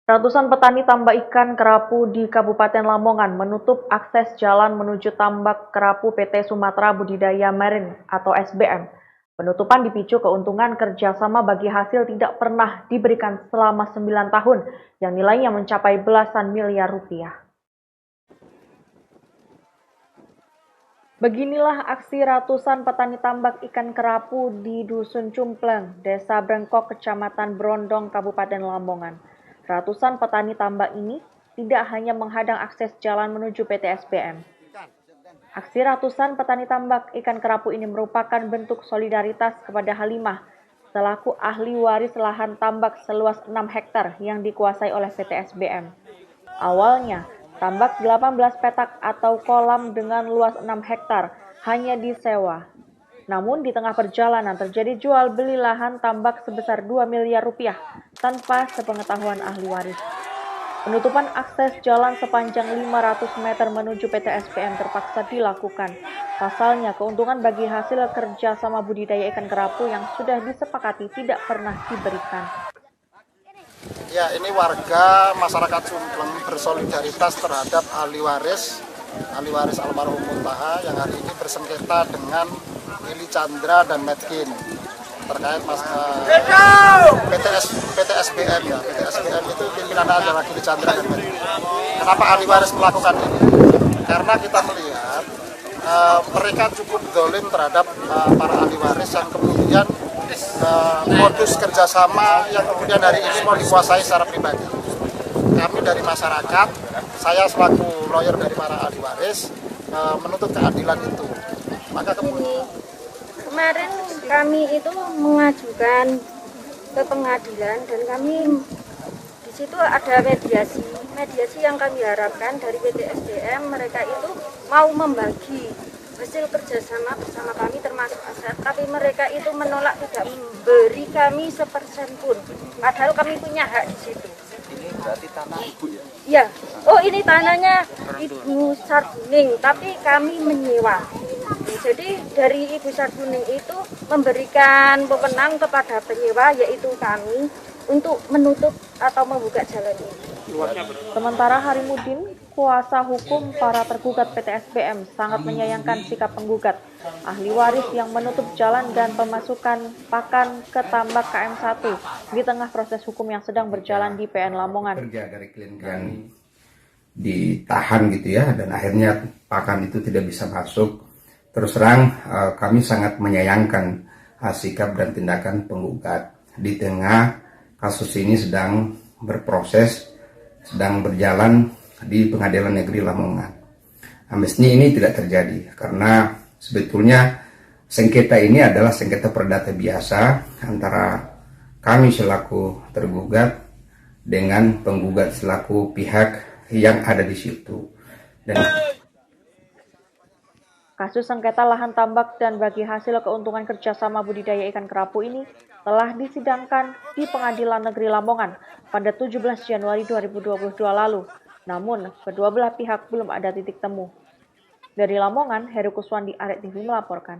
Ratusan petani tambak ikan kerapu di Kabupaten Lamongan menutup akses jalan menuju tambak kerapu PT Sumatera Budidaya Marine atau SBM. Penutupan dipicu keuntungan kerjasama bagi hasil tidak pernah diberikan selama 9 tahun yang nilainya mencapai belasan miliar rupiah. Beginilah aksi ratusan petani tambak ikan kerapu di Dusun Cumpleng, Desa Brengkok, Kecamatan Brondong, Kabupaten Lamongan. Ratusan petani tambak ini tidak hanya menghadang akses jalan menuju PT SBM. Aksi ratusan petani tambak ikan kerapu ini merupakan bentuk solidaritas kepada Halimah, selaku ahli waris lahan tambak seluas 6 hektar yang dikuasai oleh PT SBM. Awalnya, tambak 18 petak atau kolam dengan luas 6 hektar hanya disewa. Namun di tengah perjalanan terjadi jual beli lahan tambak sebesar 2 miliar rupiah tanpa sepengetahuan ahli waris. Penutupan akses jalan sepanjang 500 meter menuju PT SBM terpaksa dilakukan. Pasalnya, keuntungan bagi hasil kerja sama budidaya ikan kerapu yang sudah disepakati tidak pernah diberikan. Ya, ini warga masyarakat Cumpleng bersolidaritas terhadap ahli waris almarhum Muntaha yang hari ini bersengketa dengan Willy Chandra dan Medkin terkait PT SBM ya. PT SBM itu pimpinannya adalah Willy Chandra dan Medkin. Kenapa ahli waris melakukan ini? Karena kita melihat mereka cukup dolim terhadap para ahli waris yang kemudian modus kerjasama yang kemudian hari ini mau dikuasai secara pribadi. Kami dari masyarakat, saya selaku lawyer dari para ahli waris menuntut keadilan itu. Maka kemarin kami itu mengajukan ke pengadilan dan kami di situ ada mediasi yang kami harapkan dari PT SDM. Mereka itu mau membagi hasil kerjasama bersama kami termasuk aset, tapi mereka itu menolak, tidak memberi kami sepersen pun, padahal kami punya hak di situ. Ini berarti tanah ibu ya? Iya. Oh, ini tanahnya Ibu Sarbuning, tapi kami menyewa. Jadi dari Ibu Sarbuning itu memberikan wewenang kepada penyewa, yaitu kami, untuk menutup atau membuka jalan ini. Sementara Harimudin, kuasa hukum para tergugat PT SBM, sangat menyayangkan sikap penggugat. Ahli waris yang menutup jalan dan pemasukan pakan ke tambak KM1 di tengah proses hukum yang sedang berjalan di PN Lamongan. Kerja dari klien kami ditahan gitu ya, dan akhirnya pakan itu tidak bisa masuk. Terus terang kami sangat menyayangkan sikap dan tindakan penggugat di tengah kasus ini sedang berproses, sedang berjalan di Pengadilan Negeri Lamongan. Mestinya ini tidak terjadi karena sebetulnya sengketa ini adalah sengketa perdata biasa antara kami selaku tergugat dengan penggugat selaku pihak yang ada di situ. Dan kasus sengketa lahan tambak dan bagi hasil keuntungan kerjasama budidaya ikan kerapu ini telah disidangkan di Pengadilan Negeri Lamongan pada 17 Januari 2022 lalu. Namun, kedua belah pihak belum ada titik temu. Dari Lamongan, Heru Kuswandi, Arek TV melaporkan.